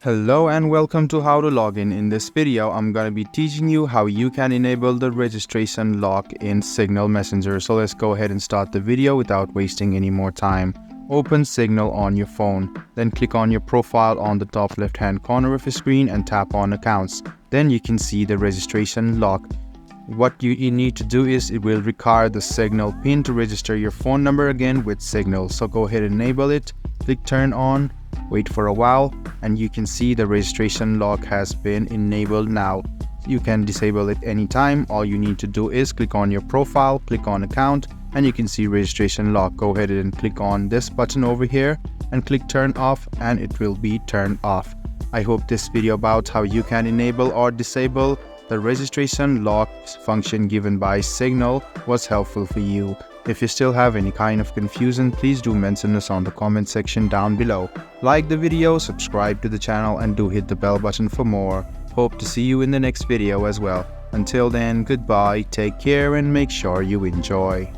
Hello and welcome to How to Login. In this video, I'm going to be teaching you how you can enable the registration lock in Signal Messenger. So let's go ahead and start the video without wasting any more time. Open Signal on your phone. Then click on your profile on the top left hand corner of your screen and tap on Accounts. Then you can see the registration lock. What you need to do is it will require the Signal PIN to register your phone number again with Signal. So go ahead and enable it. Click Turn On. Wait for a while and you can see the registration lock has been enabled now. You can disable it anytime. All you need to do is click on your profile, click on account, and you can see registration lock. Go ahead and click on this button over here and click turn off and it will be turned off. I hope this video about how you can enable or disable the registration lock function given by Signal was helpful for you. If you still have any kind of confusion, please do mention us on the comment section down below. Like the video, subscribe to the channel, and do hit the bell button for more. Hope to see you in the next video as well. Until then, goodbye, take care, and make sure you enjoy.